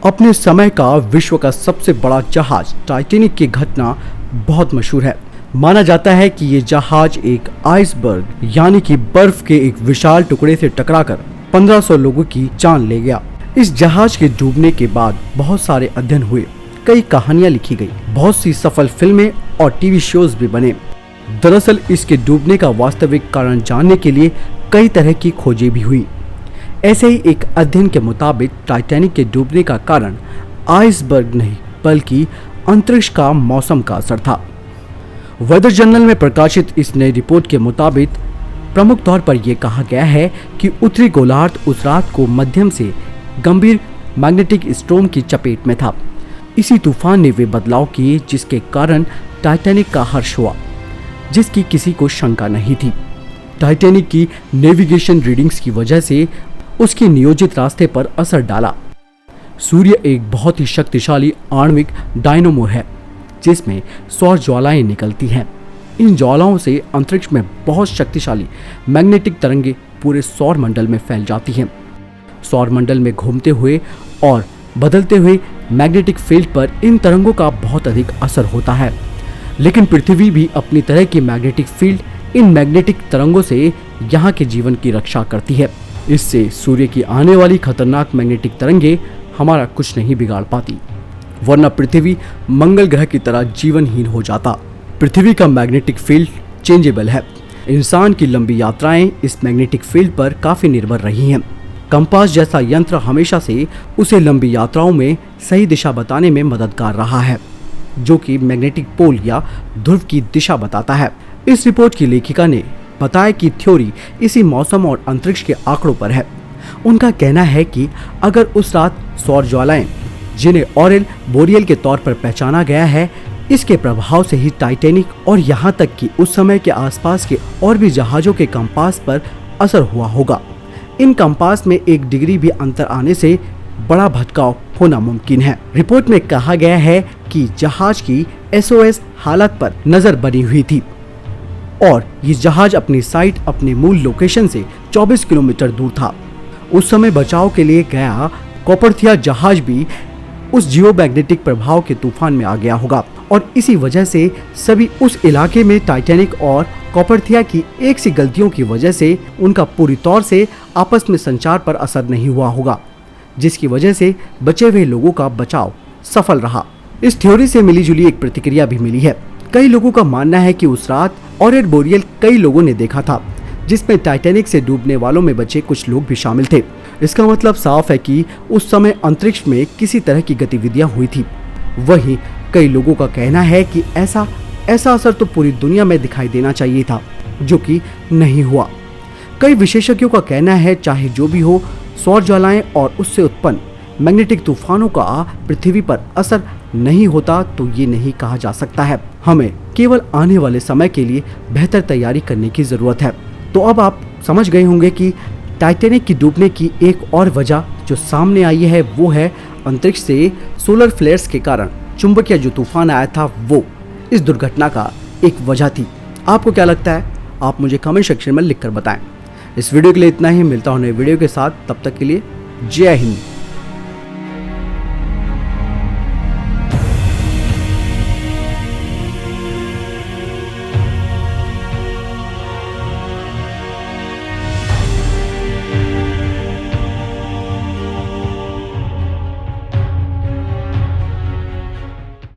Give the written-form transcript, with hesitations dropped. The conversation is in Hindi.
अपने समय का विश्व का सबसे बड़ा जहाज टाइटैनिक की घटना बहुत मशहूर है। माना जाता है कि ये जहाज एक आइसबर्ग यानी कि बर्फ के एक विशाल टुकड़े से टकराकर 1500 लोगों की जान ले गया। इस जहाज के डूबने के बाद बहुत सारे अध्ययन हुए, कई कहानियां लिखी गई, बहुत सी सफल फिल्में और टीवी शोज भी बने। दरअसल इसके डूबने का वास्तविक कारण जानने के लिए कई तरह की खोजें भी हुई। ऐसे ही एक अध्ययन के मुताबिक टाइटैनिक के डूबने का कारण आइसबर्ग नहीं बल्कि अंतरिक्ष का मौसम का असर था। वेदर जर्नल में प्रकाशित इस नई रिपोर्ट के मुताबिक प्रमुख तौर पर यह कहा गया है कि उत्तरी गोलार्ध उस रात को मध्यम से गंभीर मैग्नेटिक स्टॉर्म की चपेट में था। इसी तूफान ने वे बदलाव किए जिसके कारण टाइटैनिक का हर्ष हुआ, जिसकी किसी को शंका नहीं थी। टाइटैनिक की नेविगेशन रीडिंग्स की वजह से उसके नियोजित रास्ते पर असर डाला। सूर्य एक बहुत ही शक्तिशाली आणविक डायनामो है जिसमें सौर ज्वालाएं निकलती हैं। इन ज्वालाओं से अंतरिक्ष में बहुत शक्तिशाली मैग्नेटिक तरंगें पूरे सौर मंडल में फैल जाती हैं। सौर मंडल में घूमते हुए और बदलते हुए मैग्नेटिक फील्ड पर इन तरंगों का बहुत अधिक असर होता है, लेकिन पृथ्वी भी अपनी तरह की मैग्नेटिक फील्ड इन मैग्नेटिक तरंगों से यहाँ के जीवन की रक्षा करती है। इससे सूर्य की आने वाली खतरनाक मैग्नेटिक तरंगे हमारा कुछ नहीं बिगाड़ पाती, वरना पृथ्वी मंगल ग्रह की तरह जीवनहीन हो जाता। पृथ्वी का मैग्नेटिक फील्ड चेंजेबल है। इंसान की लंबी यात्राएं इस मैग्नेटिक फील्ड पर काफी निर्भर रही हैं। कंपास जैसा यंत्र हमेशा से उसे लंबी यात्राओं में सही दिशा बताने में मददगार रहा है, जो कि मैग्नेटिक पोल या ध्रुव की दिशा बताता है। इस रिपोर्ट की लेखिका ने बताया कि थ्योरी इसी मौसम और अंतरिक्ष के आंकड़ों पर है। उनका कहना है कि अगर उस रात सौर ज्वालाएं, जिन्हें ऑरेल बोरियल के तौर पर पहचाना गया है, इसके प्रभाव से ही टाइटैनिक और यहाँ तक कि उस समय के आसपास के और भी जहाजों के कंपास पर असर हुआ होगा। इन कंपास में 1 डिग्री भी अंतर आने से बड़ा भटकाव होना मुमकिन है। रिपोर्ट में कहा गया है कि जहाज की SOS हालत पर नजर बनी हुई थी और ये जहाज अपनी साइट अपने मूल लोकेशन से 24 किलोमीटर दूर था। उस समय बचाव के लिए गया कॉपरथिया जहाज भी उस जियोमैग्नेटिक प्रभाव के तूफान में आ गया होगा और इसी वजह से सभी उस इलाके में टाइटैनिक और कॉपरथिया की एक सी गलतियों की वजह से उनका पूरी तौर से आपस में संचार पर असर नहीं हुआ होगा, जिसकी वजह से बचे हुए लोगों का बचाव सफल रहा। इस थ्योरी से मिली जुली एक प्रतिक्रिया भी मिली है। कई लोगों का मानना है कि उस रात ऑरेल बोरियल कई लोगों ने देखा था, जिसमें टाइटैनिक से डूबने वालों में बचे कुछ लोग भी शामिल थे। इसका मतलब साफ है कि उस समय अंतरिक्ष में किसी तरह की गतिविधियां हुई थी। वहीं कई लोगों का कहना है कि ऐसा असर तो पूरी दुनिया में दिखाई देना चाहिए था, जो कि नहीं हुआ। कई विशेषज्ञों का कहना है चाहे जो भी हो, सौर ज्वालाएं और उससे उत्पन्न मैग्नेटिक तूफानों का पृथ्वी पर असर नहीं होता तो ये नहीं कहा जा सकता है। हमें केवल आने वाले समय के लिए बेहतर तैयारी करने की जरूरत है। तो अब आप समझ गए होंगे कि टाइटैनिक की डूबने की एक और वजह जो सामने आई है वो है अंतरिक्ष से सोलर फ्लेयर्स के कारण चुंबकीय जो तूफान आया था वो इस दुर्घटना का एक वजह थी। आपको क्या लगता है? आप मुझे कमेंट सेक्शन में लिखकर बताएं। इस वीडियो के लिए इतना ही। मिलता हूं नए वीडियो के साथ, तब तक के लिए जय हिंद।